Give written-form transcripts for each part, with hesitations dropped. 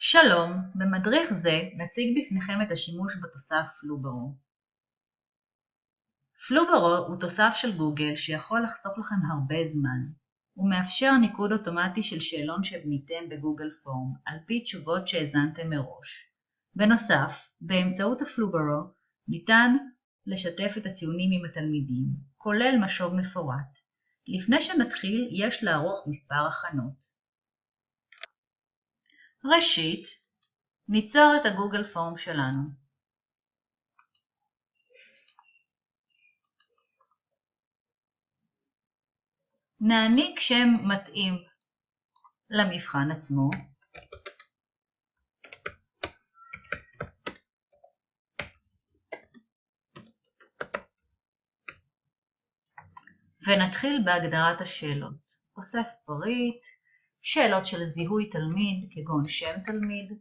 שלום, במדריך זה נציג בפניכם את השימוש בתוסף פלוברו. פלוברו הוא תוסף של גוגל שיכול לחסוך לכם הרבה זמן. הוא מאפשר ניקוד אוטומטי של שאלון שבניתם בגוגל פורם, על פי תשובות שהזנתם מראש. בנוסף, באמצעות הפלוברו ניתן לשתף את הציונים עם התלמידים, כולל משוב מפורט. לפני שנתחיל, יש לערוך מספר הכנות. ראשית, ניצור את הגוגל פורם שלנו. נעניק שם מתאים למבחן עצמו. ונתחיל בהגדרת השאלות. אוסף פריט, שאלות של זיהוי תלמיד כגון שם תלמיד.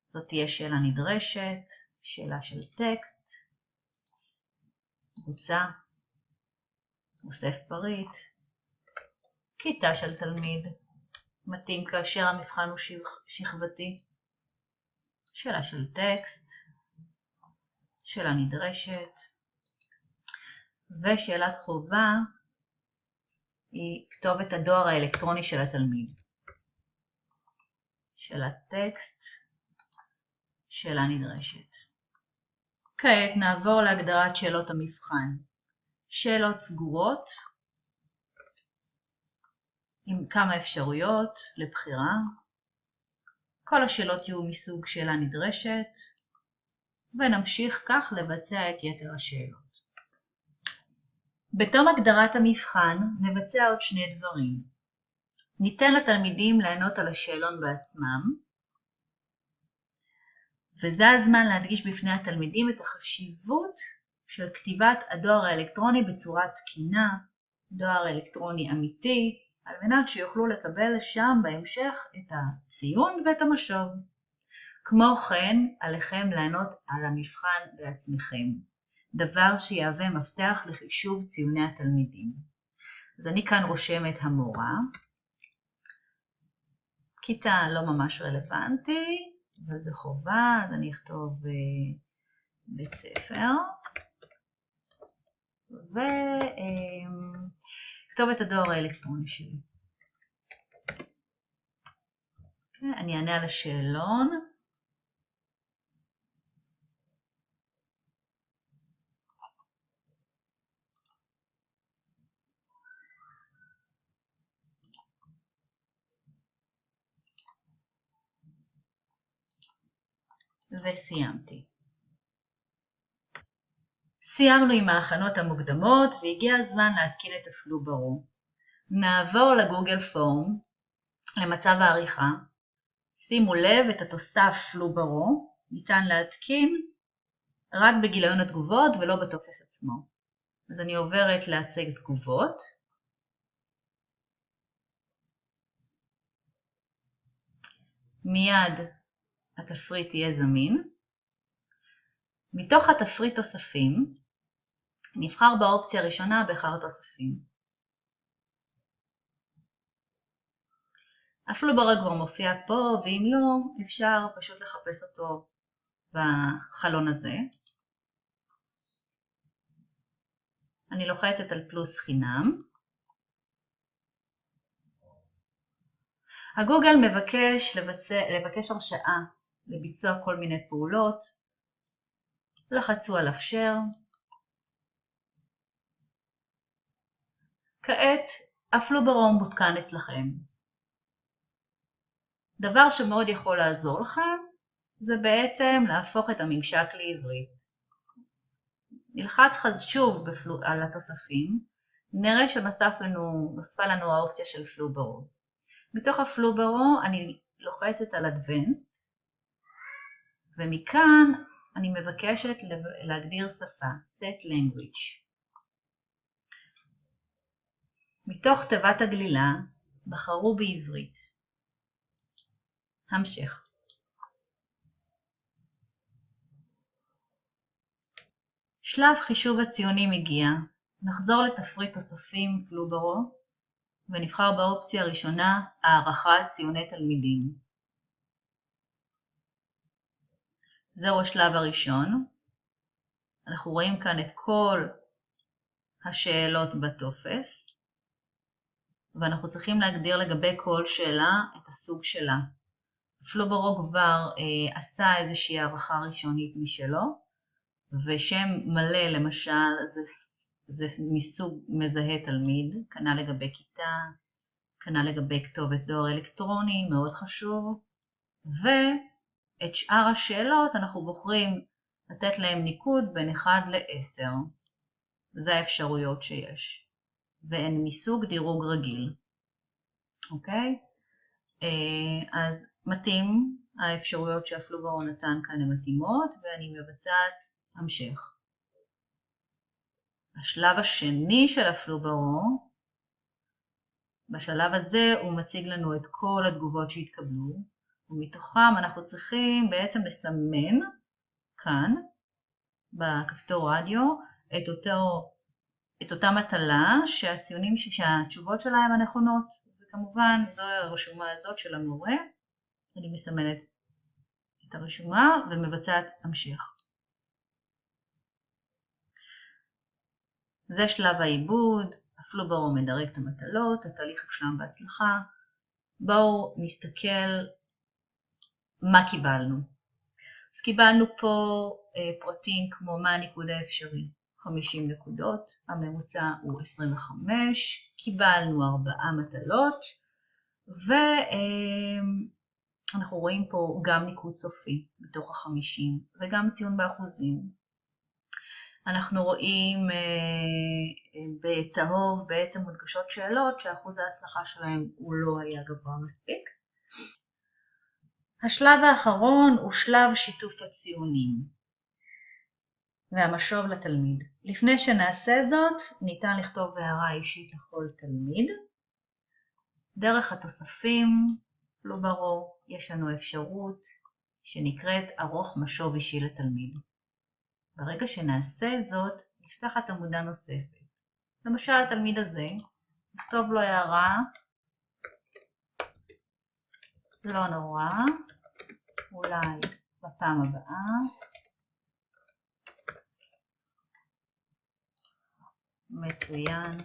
זאת תהיה שאלה נדרשת, שאלה של טקסט, קבוצה, אוסף פריט, כיתה של תלמיד, מתאים כאשר המבחן הוא שכבתי, שאלה של טקסט, שאלה נדרשת, ושאלת חובה היא כתובת הדואר האלקטרוני של התלמיד. שאלת טקסט, שאלה נדרשת. כעת נעבור להגדרת שאלות המבחן. שאלות סגורות עם כמה אפשרויות לבחירה. כל השאלות יהיו מסוג שאלה נדרשת, ונמשיך כך לבצע את יתר השאלות. בתום הגדרת המבחן נבצע עוד שני דברים. ניתן לתלמידים לענות על השאלון בעצמם, וזה הזמן להדגיש בפני התלמידים את החשיבות של כתיבת הדואר האלקטרוני בצורה תקינה, דואר אלקטרוני אמיתי, על מנת שיוכלו לקבל שם בהמשך את הציון ואת המשוב. כמו כן, עליכם לענות על המבחן בעצמכם, דבר שיהווה מפתח לחישוב ציוני התלמידים. אז אני כאן רושמת המורה. כיתה לא ממש רלוונטי, אבל זה חובה, אז אני אכתוב בית ספר. וכתוב את הדואר האלקטרוני שלי. אני אענה על השאלון. וסיימתי. סיימנו עם ההכנות המוקדמות והגיע הזמן להתקין את הפלוברו. נעבור לגוגל פורם, למצב העריכה. שימו לב את התוסף פלוברו, ניתן להתקין רק בגיליון התגובות ולא בטופס עצמו. אז אני עוברת להציג תגובות. מיד התפריט יהיה זמין. מתוך התפריט תוספים, נבחר באופציה הראשונה באחר תוספים. הפלוברו כבר מופיע פה, ואם לא, אפשר פשוט לחפש אותו בחלון הזה. אני לוחצת על פלוס חינם. הגוגל לבקש הרשאה לביצוע כל מיני פעולות. לחצו על אפשר. כעת הפלוברו מותקן אצלכם. דבר שמאוד יכול לעזור לכם זה בעצם להפוך את הממשק לעברית. נלחץ שוב על התוספים, נראה שנוספה לנו האופציה של פלוברו. מתוך הפלוברו אני לוחצת על Advanced, ומכאן אני מבקשת להגדיר שפה, Set Language. מתוך תיבת הגלילה בחרו בעברית. המשך. שלב חישוב הציונים הגיע. נחזור לתפריט תוספים פלוברו ונבחר באופציה הראשונה הערכת ציוני תלמידים. זהו השלב הראשון. אנחנו רואים כאן את כל השאלות בטופס, ואנחנו צריכים להגדיר לגבי כל שאלה את הסוג שלה. פלוברו כבר עשה איזושהי הערכה ראשונית משלו, ושם מלא למשל זה מסוג מזהה תלמיד, כנ"ל לגבי כיתה, כנ"ל לגבי כתובת דואר אלקטרוני, מאוד חשוב, ואת שאר השאלות אנחנו בוחרים לתת להם ניקוד בין 1 ל-10. זה האפשרויות שיש, והן מסוג דירוג רגיל. אוקיי? אז מתאים, האפשרויות שהפלוברו נתן כאן הן מתאימות, ואני מבצעת המשך. השלב השני של הפלוברו, בשלב הזה הוא מציג לנו את כל התגובות שהתקבלו, ומתוכם אנחנו צריכים בעצם לסמן כאן, בכפתור רדיו, את אותה מטלה שהתשובות שלה הן הנכונות, וכמובן זו הרשומה הזאת של המורה. אני מסמנת את הרשומה ומבצעת המשך. זה שלב העיבוד, הפלוברו מדרג את המטלות, התהליך הושלם בהצלחה. בואו נסתכל מה קיבלנו. אז קיבלנו פה פרטים כמו מה הניקוד האפשרי, 50 נקודות, הממוצע הוא 25, קיבלנו 4 מטלות, ואנחנו רואים פה גם ניקוד סופי מתוך ה-50 וגם ציון באחוזים. אנחנו רואים בצהוב בעצם מודגשות שאלות שאחוז ההצלחה שלהם הוא לא היה גבוה מספיק. השלב האחרון הוא שלב שיתוף הציונים והמשוב לתלמיד. לפני שנעשה זאת, ניתן לכתוב הערה אישית לכל תלמיד. דרך התוספים, פלוברו, יש לנו אפשרות שנקראת ערוך משוב אישי לתלמיד. ברגע שנעשה זאת, נפתחת עמודה נוספת. למשל, התלמיד הזה, נכתוב לו הערה, לא נורא, אולי בפעם הבאה. מצוין,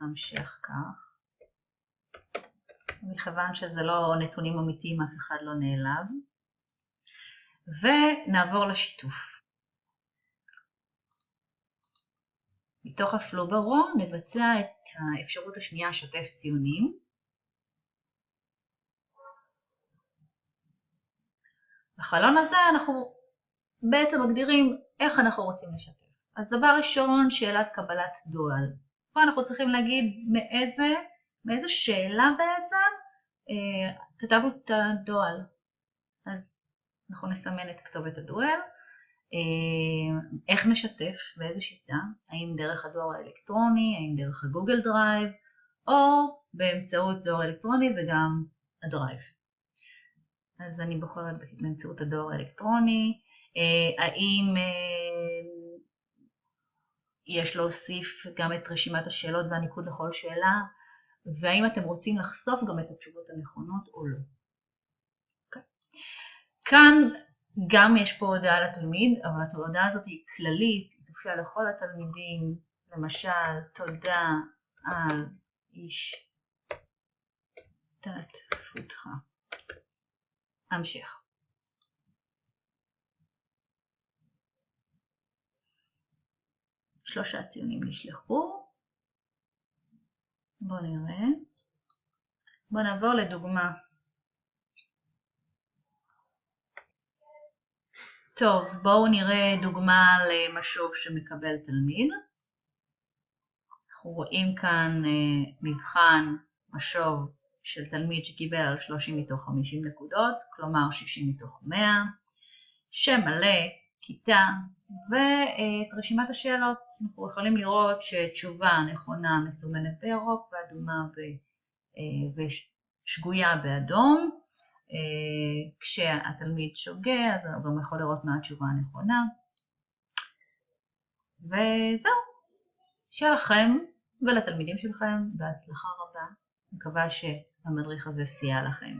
המשך כך. מכיוון שזה לא נתונים אמיתיים, אף אחד לא נעלב. ונעבור לשיתוף. מתוך הפלוברו נבצע את האפשרות השנייה, שתף ציונים. בחלון הזה אנחנו בעצם מגדירים איך אנחנו רוצים לשתף. אז דבר ראשון, שאלת קבלת דוא"ל. פה אנחנו צריכים להגיד מאיזה שאלה בעצם כתבנו את הדוא"ל. אז אנחנו נסמן את כתובת הדוא"ל. איך נשתף, באיזה שיטה, האם דרך הדואר האלקטרוני, האם דרך הגוגל דרייב, או באמצעות דואר אלקטרוני וגם הדרייב. אז אני בוחרת באמצעות הדואר האלקטרוני. האם יש להוסיף גם את רשימת השאלות והניקוד לכל שאלה, והאם אתם רוצים לחשוף גם את התשובות הנכונות או לא. Okay. כאן גם יש פה הודעה לתלמיד, אבל ההודעה הזאת היא כללית, היא תופיע לכל התלמידים, למשל, תודה על השתתפותך. המשך. שלושה ציונים נשלחו. בואו נראה. בואו נעבור לדוגמה. טוב, בואו נראה דוגמה למשוב שמקבל תלמיד. אנחנו רואים כאן מבחן משוב של תלמיד שקיבל 30 מתוך 50 נקודות, כלומר 60 מתוך 100, שם מלא, כיתה, ואת רשימת השאלות. אנחנו יכולים לראות שתשובה נכונה מסומנת בירוק ואדומה ושגויה באדום. כשהתלמיד שוגה, אז הוא גם יכול לראות מה התשובה הנכונה. וזהו. שיהיה לכם ולתלמידים שלכם בהצלחה רבה. מקווה שהמדריך הזה סייע לכם.